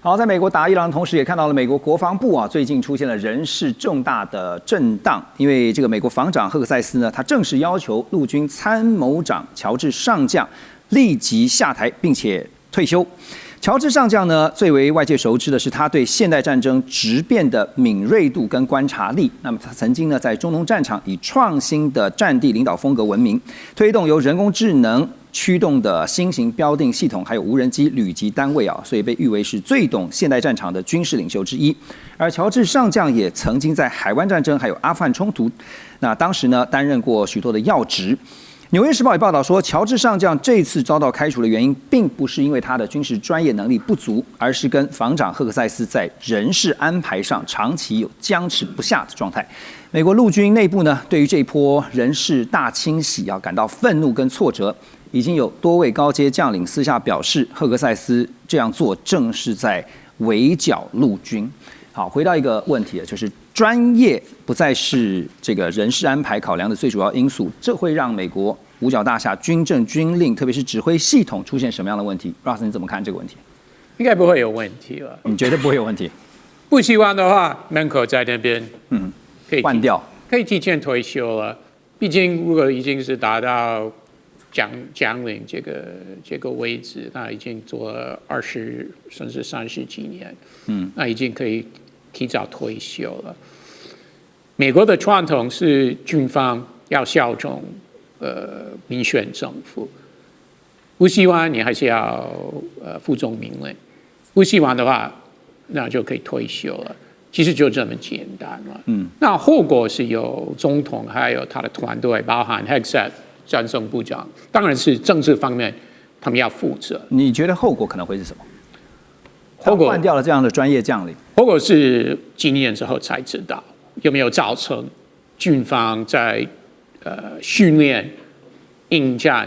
好，在美國打伊朗的同時，也看到了美國國防部最近出現了人事重大的震盪，因為這個美國防長赫克塞斯呢，他正式要求陸軍參謀長喬治上將立即下台，並且退休。喬治上將呢，最為外界熟知的是他對現代戰爭質變的敏銳度跟觀察力。那麼他曾經呢，在中東戰場以創新的戰地領導風格聞名，推動由人工智能驅動的新型標定系統，還有無人機旅級單位所以被譽為是最懂現代戰場的軍事領袖之一。而喬治上將也曾經在海灣戰爭還有阿富汗衝突，那當時呢，擔任過許多的要職。《紐約時報》也報道說，喬治上將這次遭到開除的原因，並不是因為他的軍事專業能力不足，而是跟防長赫克塞斯在人事安排上長期有僵持不下的狀態。美國陸軍內部呢，對於這一波人事大清洗感到憤怒跟挫折，已經有多位高階將領私下表示，赫克塞斯這樣做正是在圍剿陸軍。好，回到一個問題，就是專業不再是這個人事安排考量的最主要因素，這會讓美國五角大廈軍政軍令，特別是指揮系統出現什麼樣的問題 ？Ross， 你怎麼看這個問題？應該不會有問題了。你覺得不會有問題？不希望的話，門口在那邊，可以換掉，可以提前退休了。畢竟，如果已經是達到將領這個位置，那已經做了20甚至30幾年，那已經可以提早退休了。美國的傳統是軍方要效忠民選政府，不希望你還是要服從命令，不希望的話，那就可以退休了。其實就這麼簡單了。那後果是由總統還有他的團隊，包含 Hegseth 戰爭部長，當然是政治方面他們要負責。你覺得後果可能會是什麼？後果換掉了這樣的專業將領，後果是幾年之後才知道有沒有造成軍方在訓練、應戰、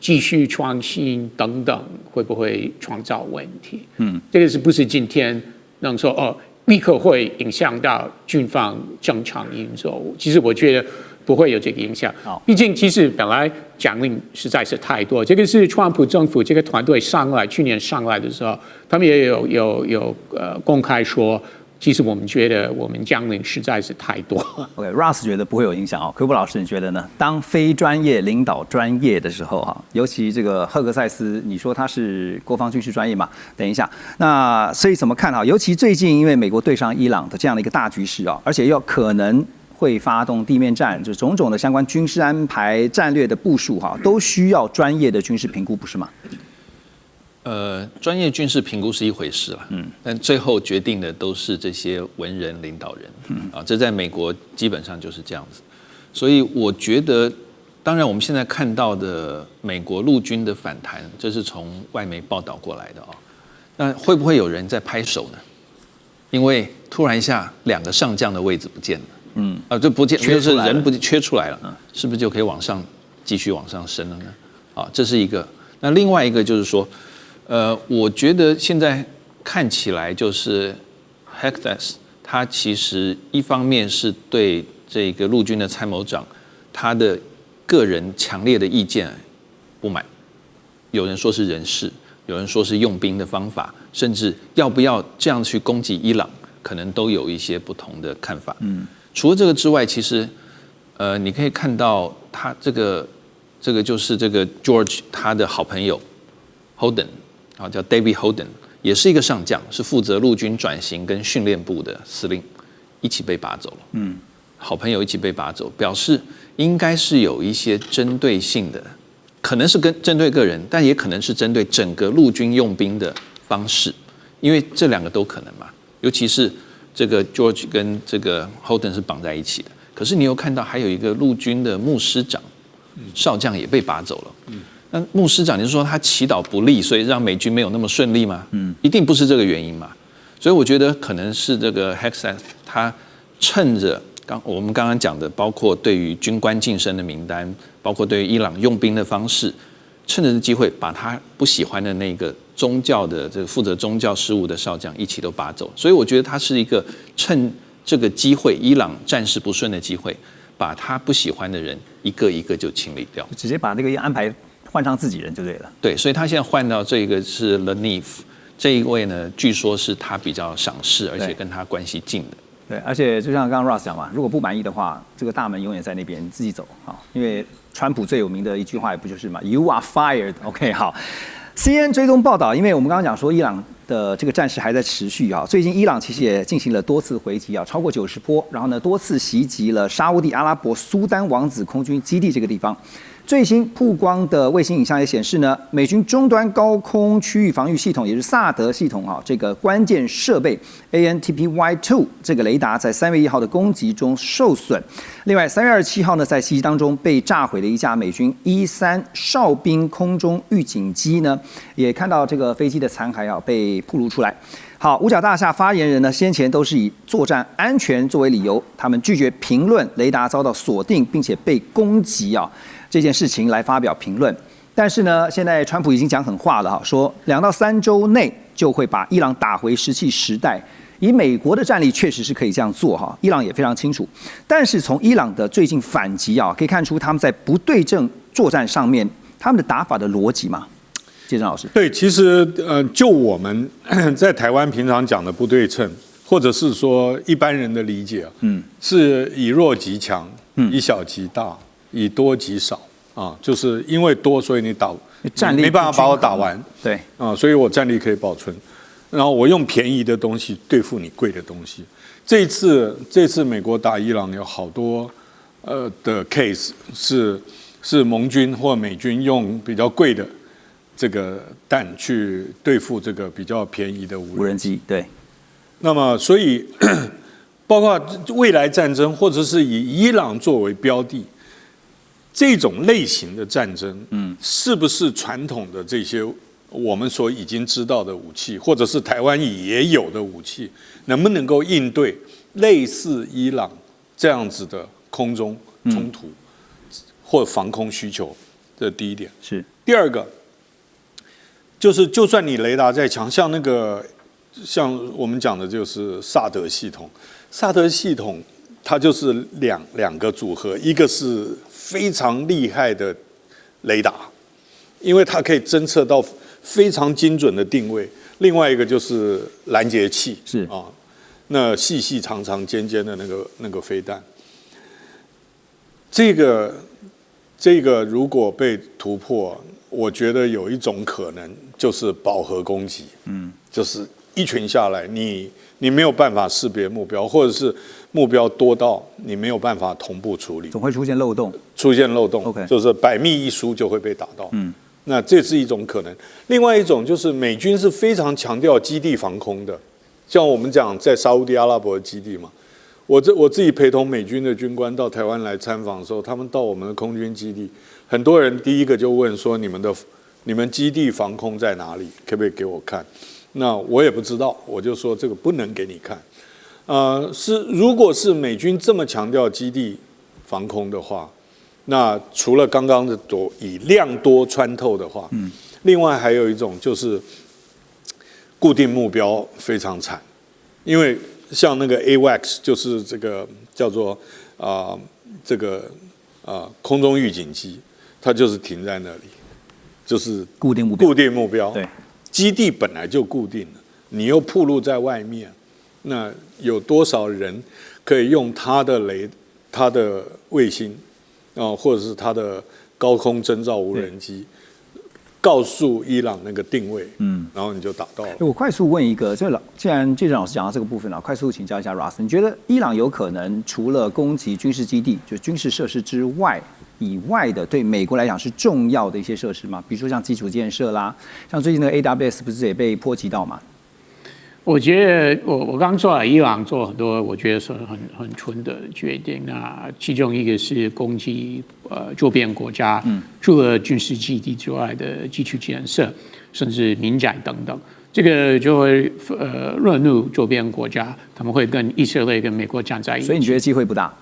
繼續創新等等，會不會創造問題？這個是不是今天能說立刻會影響到軍方正常運作？其實我覺得不會有這個影響。畢竟其實本來將領實在是太多，這個是川普政府這個團隊去年上來的時候，他們也有公開說，其實我們覺得我們將領實在是太多。OK，Ross 覺得不會有影響科布老師你覺得呢？當非專業領導專業的時候尤其這個赫克塞斯，你說他是國防軍事專業嘛？等一下，那所以怎麼看尤其最近因為美國對上伊朗的這樣的一個大局勢而且又可能會發動地面戰，就種種的相關軍事安排、戰略的部署都需要專業的軍事評估，不是嗎？專業軍事評估是一回事了，但最後決定的都是這些文人領導人，這在美國基本上就是這樣子。所以我覺得，當然我們現在看到的美國陸軍的反彈，這是從外媒報道過來的那會不會有人在拍手呢？因為突然一下2個上將的位置不見了，就不見，就是人不缺出来了，是不是就可以繼續往上升了呢？這是一個。那另外一個就是說，我覺得現在看起來就是 Hegseth 他其實一方面是对這個陸軍的參謀長他的個人強烈的意見不滿，有人說是人事，有人說是用兵的方法，甚至要不要這樣去攻擊伊朗，可能都有一些不同的看法。除了這個之外，其實你可以看到他這個就是這個 George 他的好朋友 Holden。叫 David Holden， 也是一個上将，是負責陸軍轉型跟訓練部的司令，一起被拔走了。好朋友一起被拔走，表示應該是有一些針對性的，可能是針對個人，但也可能是針對整個陸軍用兵的方式，因為這2個都可能嘛。尤其是這個 George 跟這個 Holden 是綁在一起的，可是你又看到還有一個陸軍的牧師長少將也被拔走了。那牧師長，你是說他祈禱不利，所以讓美軍沒有那麼順利嗎？一定不是這個原因嘛。所以我覺得可能是這個 Hegseth 他趁着我們剛剛講的，包括對於軍官晉升的名單，包括對於伊朗用兵的方式，趁着這機會把他不喜歡的那個宗教的這個負責宗教事務的少將一起都拔走。所以我覺得他是一個趁這個機會，伊朗戰事不順的機會，把他不喜歡的人一個一個就清理掉，直接把那個安排換上自己人就对了。对，所以他现在換到這個是 Lenif，這一位呢，據說是他比較賞識，而且跟他關係近的。对，而且就像剛剛 Ross 講嘛，如果不滿意的話，這個大門永遠在那邊，自己走啊。因為川普最有名的一句話也不就是嘛 ，You are fired。OK， 好。CNN 追蹤報道，因為我們剛剛講說伊朗的這個戰事還在持續啊，最近伊朗其實也進行了多次回擊啊，超過90波，然後呢多次襲擊了沙烏地阿拉伯蘇丹王子空軍基地這個地方。最新曝光的衛星影像也顯示呢，美軍終端高空區域防禦系統，也是薩德系統啊，這個關鍵設備 ANTPY-2 這個雷達在3月1號的攻擊中受損。另外，3月27號呢，在襲擊當中被炸毀的一架美軍E-3哨兵空中預警機呢，也看到這個飛機的殘骸啊被暴露出來。好，五角大廈發言人呢，先前都是以作戰安全作為理由，他們拒絕評論雷達遭到鎖定並且被攻擊啊這件事情來發表評論。但是呢，現在川普已經講狠話了哈，說2到3週內就會把伊朗打回石器時代。以美國的戰力確實是可以這樣做哈，伊朗也非常清楚。但是從伊朗的最近反擊啊，可以看出他們在不對稱作戰上面，他們的打法的邏輯嘛。介正老師，对，其實就我們在台灣平常講的不對稱，或者是說一般人的理解，是以弱擊強，以小擊大，以多擊少啊，就是因為多，所以你戰力沒辦法把我打完，對啊，所以我戰力可以保存，然後我用便宜的東西對付你貴的東西。這次美國打伊朗有好多的 case 是盟軍或美軍用比較貴的這個彈去對付這個比較便宜的無人機，對。那麼，所以包括未來戰爭，或者是以伊朗作為標的，這種類型的戰爭，是不是傳統的這些我們所已經知道的武器，或者是台灣也有的武器，能不能夠應對類似伊朗這樣子的空中衝突或防空需求？這是第一點。是。第二個。就算你雷達再強，像我們講的就是薩德系統，薩德系統它就是兩個組合，一個是非常厲害的雷達，因為它可以偵測到非常精準的定位；另外一個就是攔截器，是啊，那細細長長尖尖的那個飛彈，這個如果被突破，我覺得有一種可能就是飽和攻擊，就是一群下來，你沒有辦法識別目標，或者是目標多到你沒有辦法同步處理，總會出現漏洞。Okay. 就是百密一疏就會被打到。那這是一種可能。另外一種就是美軍是非常強調基地防空的，像我們講在沙烏地阿拉伯的基地嘛，我自己陪同美軍的軍官到台灣來參訪的時候，他們到我們的空軍基地。很多人第一個就問說你們基地防空在哪裡？可不可以給我看？那我也不知道，我就說這個不能給你看。如果是美軍這麼強調基地防空的話，那除了剛剛的以量多穿透的話，另外還有一種就是固定目標非常慘，因為像那個 AWACS 就是這個叫做空中預警機。它就是停在那裡，就是固定目標。對，基地本來就固定了，你又暴露在外面，那有多少人可以用他的衛星或者是他的高空偵察無人機，告訴伊朗那個定位，然後你就打到了。我快速問一個，既然介正老師講到這個部分了，快速請教一下 Ross， 你覺得伊朗有可能除了攻擊軍事基地，就軍事設施以外的，對美國來講是重要的一些設施嗎？比如說像基礎建設啦，像最近的 AWS 不是也被波及到嗎？我覺得我剛說了，伊朗做很多我覺得是很蠢的決定。那其中一個是攻擊周邊國家，除了軍事基地之外的基礎建設，甚至民宅等等，這個就會惹怒周邊國家，他們會跟以色列跟美國站在一起。所以你覺得機會不大？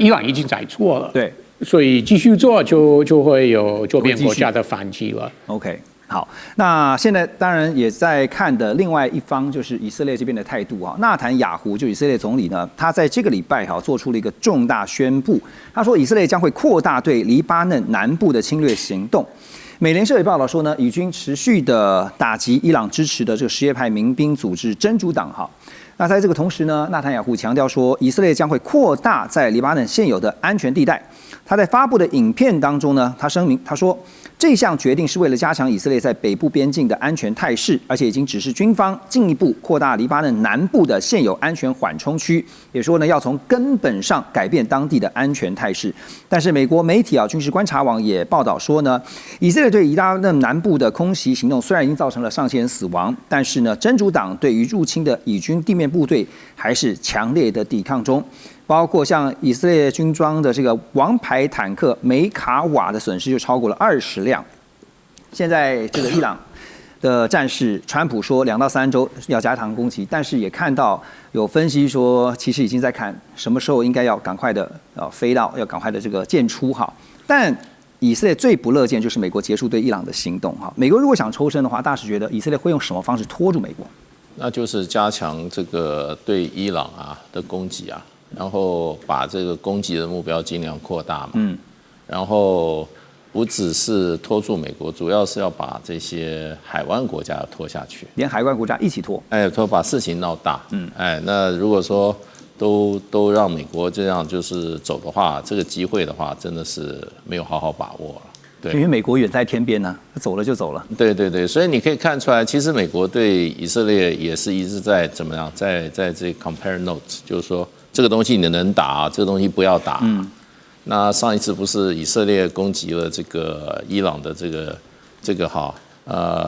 伊朗已經在做了，對，所以繼續做就會有周邊國家的反擊了。OK， 好，那現在當然也在看的另外一方就是以色列這邊的態度啊。納坦雅胡就以色列總理呢，他在這個禮拜做出了一個重大宣布，他說以色列將會擴大對黎巴嫩南部的侵略行動。美聯社也報道說呢，以軍持續的打擊伊朗支持的這個什葉派民兵組織真主黨哈。那在這個同時呢，納坦雅胡強調說，以色列將會擴大在黎巴嫩現有的安全地帶。他在發布的影片當中呢，他聲明他說，這項決定是為了加強以色列在北部邊境的安全態勢，而且已經指示軍方進一步擴大黎巴嫩南部的現有安全緩衝區，也說呢要從根本上改變當地的安全態勢。但是美國媒體軍事觀察網也報道說呢，以色列對黎巴嫩南部的空襲行動雖然已經造成了上千人死亡，但是呢，真主黨對於入侵的以軍地面部隊還是強烈的抵抗中。包括像以色列軍裝的這個王牌坦克梅卡瓦的損失就超過了20輛。現在這個伊朗的戰事，川普說2到3週要加強攻擊，但是也看到有分析說，其實已經在看什麼時候應該要趕快的飛到，要趕快的這個進出哈。但以色列最不樂見就是美國結束對伊朗的行動哈。美國如果想抽身的話，大使覺得以色列會用什麼方式拖住美國？那就是加強這個對伊朗的攻擊啊。然後把這個攻擊的目標盡量擴大嘛，然後不只是拖住美國，主要是要把這些海灣國家拖下去，連海灣國家一起拖，把事情鬧大，那如果說都讓美國這樣就是走的話，這個機會的話，真的是沒有好好把握了。對，因為美國遠在天邊呢，走了就走了。對，所以你可以看出來，其實美國對以色列也是一直在怎麼樣，在這 compare notes， 就是說。這個東西你能打，這個東西不要打。那上一次不是以色列攻擊了這個伊朗的這個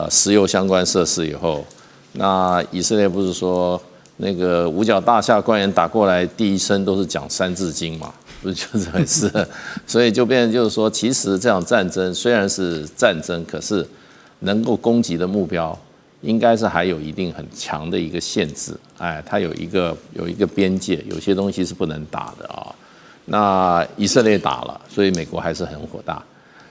石油相關設施以後，那以色列不是說那個五角大廈官員打過來，第一聲都是講三字經嘛，不是就這回事？所以就變成就是說，其實這場戰爭雖然是戰爭，可是能夠攻擊的目標，應該是還有一定很強的一個限制，它有一個邊界，有些東西是不能打的啊。那以色列打了，所以美國還是很火大。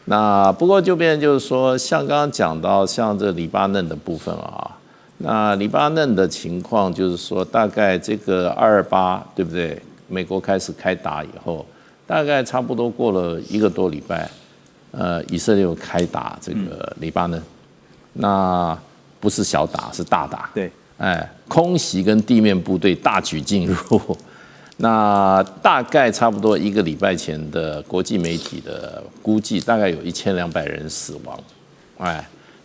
那不過就变成就是說，像剛剛講到像這黎巴嫩的部分啊，那黎巴嫩的情況就是說，大概這個228對不對？美國開始開打以後，大概差不多過了1個多禮拜，以色列又開打這個黎巴嫩，那。不是小打，是大打。對，空襲跟地面部隊大舉進入。那大概差不多1個禮拜前的國際媒體的估計，大概有1200人死亡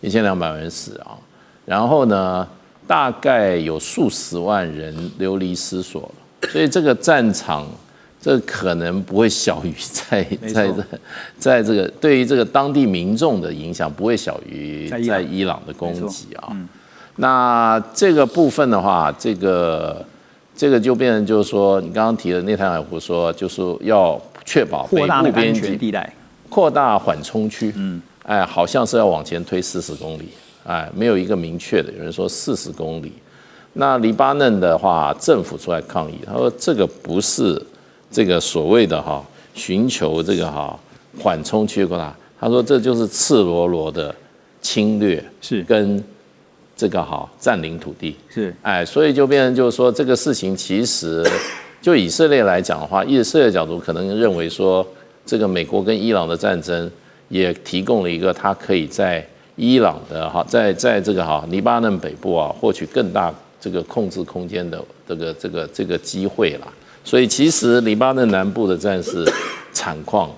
，1200人死啊。然後呢，大概有數十萬人流離失所了。所以這個戰場，這可能不會小於在這個對於這個當地民眾的影響，不會小於在伊朗的攻擊啊。那這個部分的話，這個就變成就是說，你剛剛提的內塔尼亞胡說，就是要確保北部邊境地帶擴大緩衝區，好像是要往前推40公里，沒有一個明確的，有人說40公里。那黎巴嫩的話，政府出來抗議，他說這個不是。這個所謂的尋求這個緩衝區擴大，他說這就是赤裸裸的侵略，是跟這個佔領土地，是所以就變成就是說這個事情其實就以色列來講的話，以色列角度可能認為說這個美國跟伊朗的戰爭也提供了一個他可以在伊朗的在這個黎巴嫩北部獲取更大這個控制空間的這個機會啦。所以其實黎巴嫩南部的戰事慘況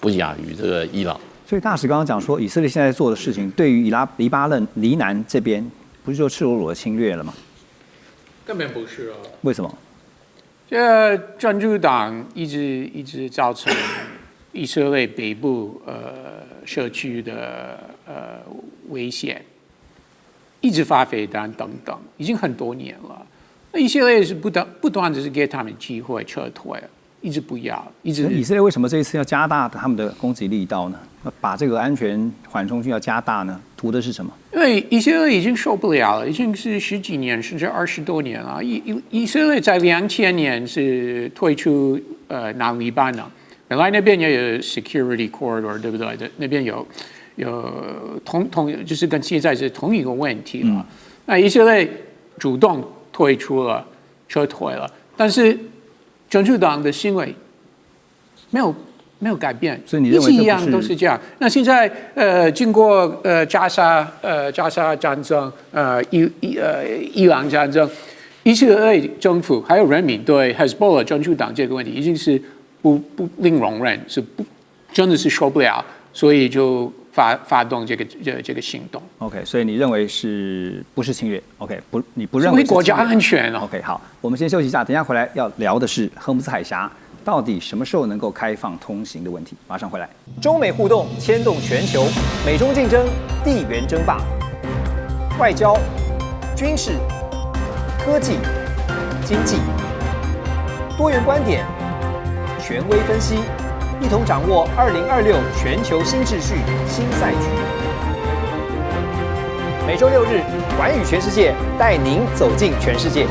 不亞於這個伊朗。所以大使剛剛講說，以色列現在做的事情，對於黎巴嫩黎南這邊，不是就赤裸裸的侵略了嗎？根本不是哦。為什麼？這真主黨一直造成以色列北部社區的危險，一直發飛彈等等，已經很多年了。那以色列是不斷只是給他們機會撤退，一直不要，一直。以色列為什麼這一次要加大他們的攻擊力道呢？把這個安全緩衝區要加大呢？圖的是什麼？因為以色列已經受不了了，已經是10幾年甚至20多年了。以色列在2000年是退出南黎巴嫩，本來那邊也有 security corridor， 對不對？那邊有就是跟現在是同一個問題了。那以色列主動退出了，撤退了，但是真主黨的行為沒沒有改變，所以你認為一樣都是這樣。那現在經過加沙戰爭，伊朗戰爭，以色列政府還有人民對 Hezbollah 真主黨這個問題已經是不令容忍，真的是受不了，所以就發動這個行動。OK， 所以你認為不是侵略 ？OK， 你不認為是国家安全哦。OK， 好，我们先休息一下，等一下回來要聊的是荷姆斯海峽到底什麼時候能夠開放通行的問題。馬上回來。中美互動牽動全球，美中競爭，地緣爭霸，外交、軍事、科技、經濟，多元觀點，權威分析。一同掌握2026全球新秩序、新賽局。每週6日，寰宇全世界帶您走進全世界。